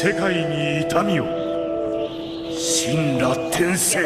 世界に痛みを神羅転生。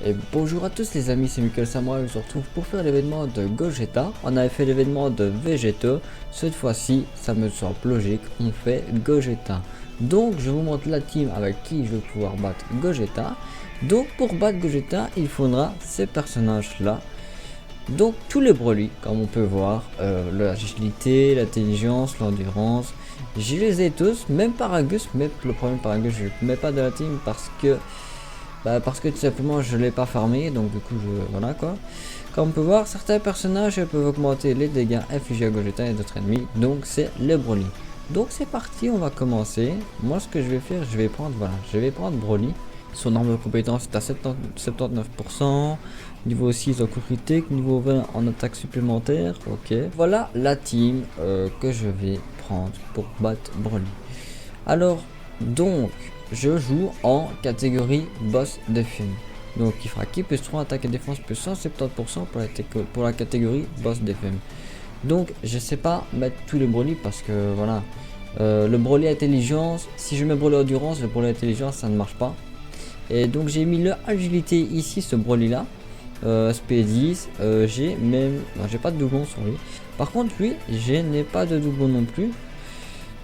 Et bonjour à tous les amis, c'est Michael Samurai, on se retrouve pour faire l'événement de Gogeta. On avait fait l'événement de Vegeta, cette fois-ci ça me semble logique, on fait Gogeta. Donc je vous montre la team avec qui je vais pouvoir battre Gogeta. Donc pour battre Gogeta, il faudra ces personnages là. Donc tous les Broly, comme on peut voir, l'agilité, l'intelligence, l'endurance, je les ai tous, même Paragus, mais le problème Paragus je ne le mets pas de la team parce que tout simplement je l'ai pas farmé, donc du coup voilà quoi. Comme on peut voir, certains personnages peuvent augmenter les dégâts infligés à Gogeta et d'autres ennemis, donc c'est les Broly. Donc c'est parti, on va commencer. Moi ce que je vais faire, je vais prendre Broly. Son nombre de compétences est à 79%, niveau 6 en coup critique, niveau 20 en attaque supplémentaire, ok. Voilà la team que je vais prendre pour battre Broly. Alors, donc, je joue en catégorie boss de film. Donc il fera qui plus 3 attaque et défense plus 170% pour la catégorie boss de film. Donc je sais pas mettre tous les Broly parce que voilà. Le Broly intelligence, si je mets Broly endurance, le Broly intelligence ça ne marche pas. Et donc j'ai mis le agilité ici, ce Broly là. SP10, j'ai même. J'ai pas de doublon sur lui. Par contre lui, je n'ai pas de doublon non plus.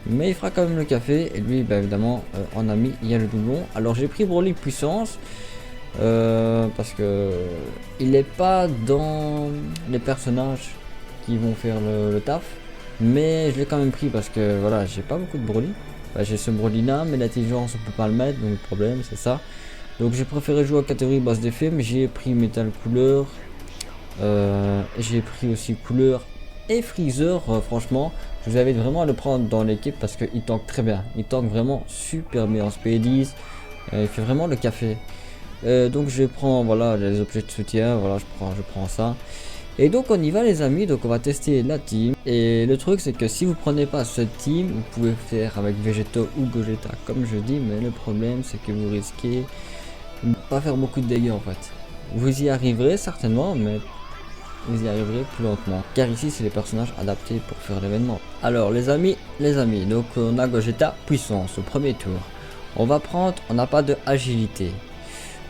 Mais il fera quand même le café et lui évidemment en ami il y a le doublon. Alors j'ai pris Broly puissance parce que il n'est pas dans les personnages qui vont faire le taf, mais je l'ai quand même pris parce que voilà, j'ai pas beaucoup de Broly. J'ai ce Broly là, mais l'intelligence on peut pas le mettre, donc le problème c'est ça. Donc j'ai préféré jouer en catégorie boss d'effet, mais j'ai pris métal couleur, j'ai pris aussi couleur et Freezer. Franchement je vous invite vraiment à le prendre dans l'équipe parce qu'il tank très bien, il tank vraiment super bien en SP10, il fait vraiment le café. Donc je prends voilà les objets de soutien, voilà je prends ça. Et donc on y va les amis, donc on va tester la team. Et le truc c'est que si vous prenez pas cette team, vous pouvez faire avec Vegeta ou Gogeta comme je dis, mais le problème c'est que vous risquez de pas faire beaucoup de dégâts en fait. Vous y arriverez certainement, mais vous y arriverez plus lentement, car ici c'est les personnages adaptés pour faire l'événement. Alors les amis, donc on a Gogeta puissance au premier tour. On n'a pas de agilité,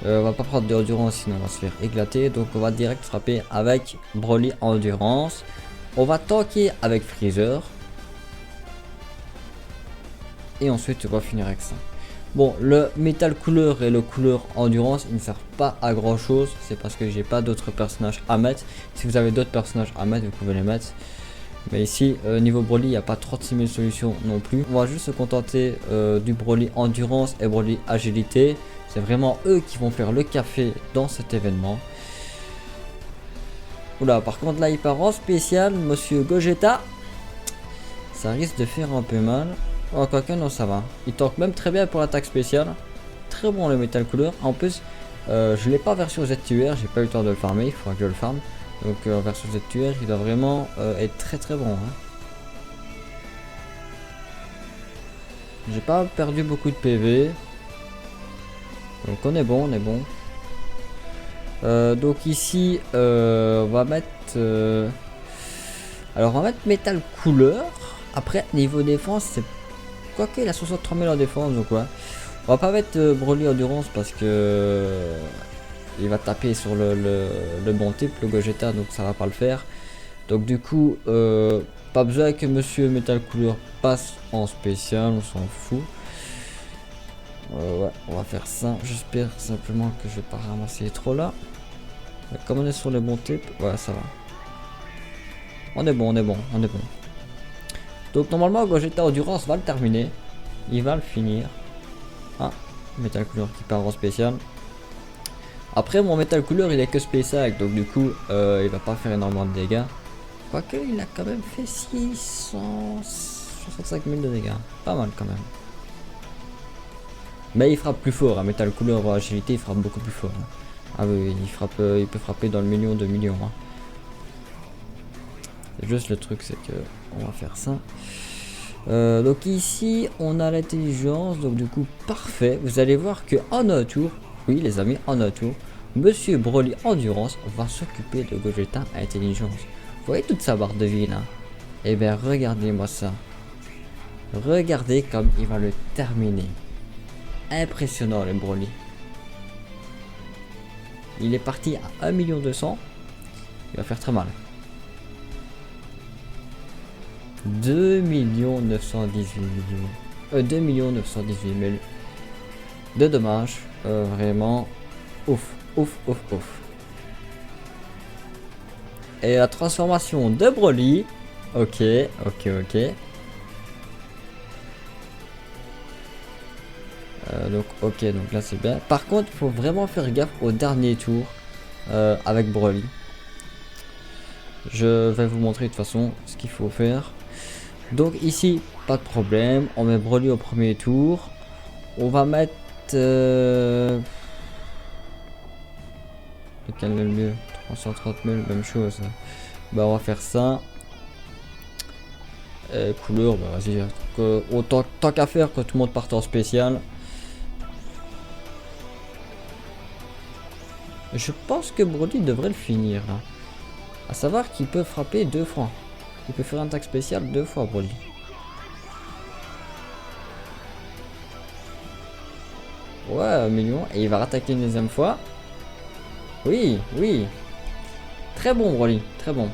on va pas prendre de endurance sinon on va se faire éclater, donc on va direct frapper avec Broly endurance. On va tanker avec Freezer et ensuite on va finir avec ça. Bon, le métal couleur et le couleur endurance ils ne servent pas à grand chose, c'est parce que j'ai pas d'autres personnages à mettre. Si vous avez d'autres personnages à mettre, vous pouvez les mettre. Mais ici, niveau Broly, il n'y a pas 36 000 solutions non plus. On va juste se contenter du Broly endurance et Broly agilité. C'est vraiment eux qui vont faire le café dans cet événement. Oula, par contre là il part en spécial, monsieur Gogeta. Ça risque de faire un peu mal. Oh, quoique non, ça va. Il tank même très bien pour l'attaque spéciale. Très bon le métal couleur. En plus, je l'ai pas version ZTUR, j'ai pas eu le temps de le farmer, il faudra que je le farme. Donc en version ZTUR, il doit vraiment être très bon. Hein. J'ai pas perdu beaucoup de PV. Donc on est bon, donc ici, on va mettre... Alors on va mettre métal couleur. Après, niveau défense, c'est... Quoique il a 63 000 en défense, donc ouais. On va pas mettre Broly endurance parce que il va taper sur le bon type, le Gogeta, donc ça va pas le faire. Donc du coup, pas besoin que monsieur métal couleur passe en spécial, on s'en fout. Ouais, on va faire ça. J'espère simplement que je vais pas ramasser les trolls là. Mais comme on est sur le bon type, ouais, ça va. On est bon. Donc normalement Gogeta endurance va le terminer. Il va le finir. Ah, métal couleur qui part en spécial. Après mon métal couleur il est que spécial, donc du coup il va pas faire énormément de dégâts. Quoique il a quand même fait 665 000 de dégâts. Pas mal quand même. Mais il frappe plus fort, hein. Métal couleur en agilité il frappe beaucoup plus fort. Hein. Ah oui, il peut frapper dans le million de millions. Hein. C'est juste le truc c'est que on va faire ça. Donc ici on a l'intelligence, donc du coup parfait. Vous allez voir que en un tour, oui les amis, en un tour, Monsieur Broly Endurance va s'occuper de Gogeta Intelligence. Vous voyez toute sa barre de vie là? Et bien regardez-moi ça. Regardez comme il va le terminer. Impressionnant le Broly. Il est parti à 1 200 000. Il va faire très mal. 2 918 000. 2 918 000 de dommages. Vraiment ouf, ouf, ouf, ouf. Et la transformation de Broly. Ok, ok, ok. Donc ok, donc là c'est bien. Par contre, il faut vraiment faire gaffe au dernier tour avec Broly. Je vais vous montrer de toute façon ce qu'il faut faire. Donc ici, pas de problème. On met Broly au premier tour. On va mettre... lequel est le mieux? 330 000, même chose. Bah on va faire ça. Couleur, bah vas-y. Autant tant qu'à faire que tout le monde parte en spécial. Je pense que Broly devrait le finir. Hein. À savoir qu'il peut frapper 2 fois. Il peut faire une attaque spéciale 2 fois, Broly. Ouais, 1 million. Et il va rattaquer une deuxième fois. Oui, oui. Très bon, Broly. Très bon.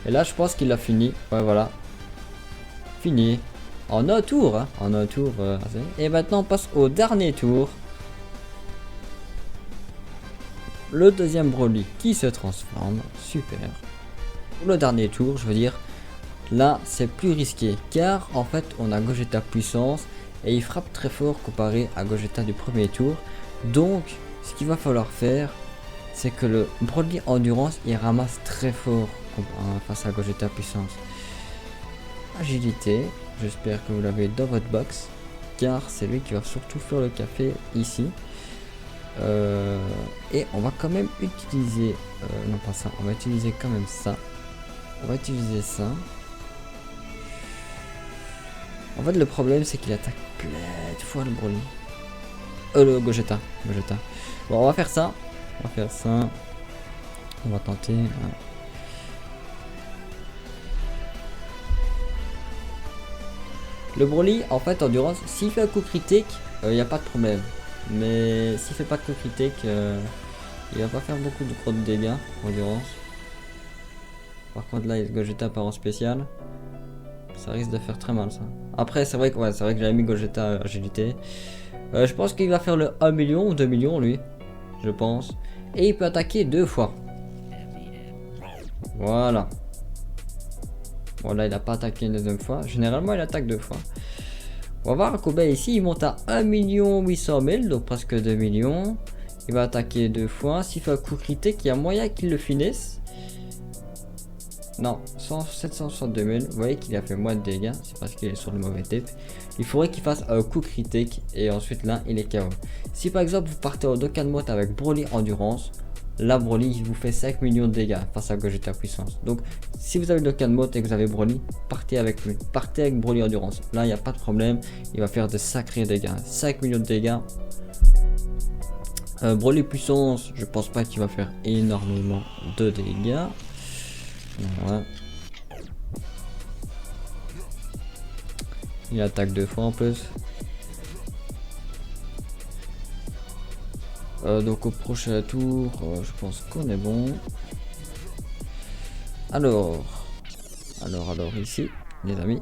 Et là, je pense qu'il a fini. Ouais, voilà. Fini. En un tour. Hein. En un tour. Et maintenant, on passe au dernier tour. Le deuxième Broly qui se transforme. Super. Le dernier tour, je veux dire. Là, c'est plus risqué. Car, en fait, on a Gogeta puissance. Et il frappe très fort comparé à Gogeta du premier tour. Donc, ce qu'il va falloir faire, c'est que le Broly Endurance, il ramasse très fort face à Gogeta puissance. Agilité, j'espère que vous l'avez dans votre box. Car c'est lui qui va surtout faire le café ici. Et on va quand même utiliser... non pas ça, on va utiliser quand même ça. On va utiliser ça. En fait le problème c'est qu'il attaque plein de fois le Broly. Le Gogeta. Bon on va faire ça. On va faire ça. On va tenter. Voilà. Le Broly en fait endurance, s'il fait un coup critique, il n'y a pas de problème. Mais s'il fait pas de coup critique, il va pas faire beaucoup de gros dégâts endurance. Par contre là il Gogeta part en spécial. Ça risque de faire très mal ça. Après c'est vrai que ouais, c'est vrai que j'avais mis Gogeta agilité. Je pense qu'il va faire le 1 million ou 2 millions lui. Je pense. Et il peut attaquer 2 fois. Voilà. Bon là il a pas attaqué une deuxième fois. Généralement il attaque 2 fois. On va voir Kobe ici il monte à 1 800 000. Donc presque 2 millions. Il va attaquer 2 fois. S'il fait un coup critique il y a moyen qu'il le finisse. Non, 762 000, vous voyez qu'il a fait moins de dégâts, c'est parce qu'il est sur le mauvais type. Il faudrait qu'il fasse un coup critique et ensuite là il est KO. Si par exemple vous partez au Dokkan Mode avec Broly Endurance, là Broly il vous fait 5 millions de dégâts face à Gogeta puissance. Donc si vous avez le Dokkan Mode et que vous avez Broly, partez avec lui, partez avec Broly Endurance. Là il n'y a pas de problème, il va faire de sacrés dégâts, 5 millions de dégâts. Broly puissance, je pense pas qu'il va faire énormément de dégâts. Ouais. Il attaque 2 fois en plus. Donc au prochain tour, je pense qu'on est bon. Alors ici, les amis.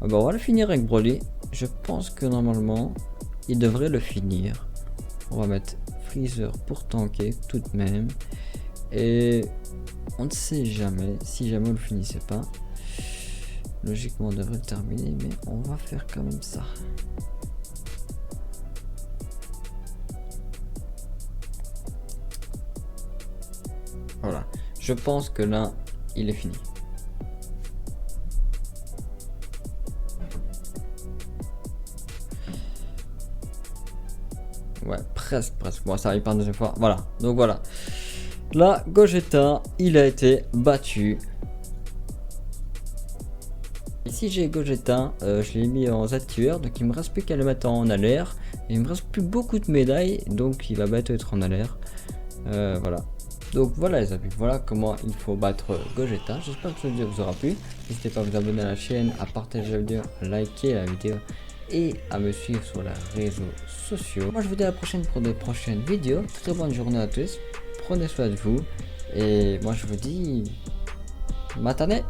Bah, on va le finir avec Broly. Je pense que normalement, il devrait le finir. On va mettre Freezer pour tanker tout de même. Et on ne sait jamais, si jamais on le finissait pas, logiquement on devrait le terminer, mais on va faire quand même ça. Voilà, je pense que là, il est fini. Ouais, presque. Bon, ça arrive pas une deuxième fois. Voilà, donc voilà. Là, Gogeta, il a été battu. Ici j'ai Gogeta, je l'ai mis en Z-tier, donc il me reste plus qu'à le mettre en alerte. Et il me reste plus beaucoup de médailles, donc il va bientôt être en alerte. Voilà. Donc voilà les amis, voilà comment il faut battre Gogeta. J'espère que cette vidéo vous aura plu. N'hésitez pas à vous abonner à la chaîne, à partager la vidéo, à liker la vidéo et à me suivre sur les réseaux sociaux. Moi je vous dis à la prochaine pour des prochaines vidéos. Très bonne journée à tous, prenez soin de vous et moi je vous dis matane.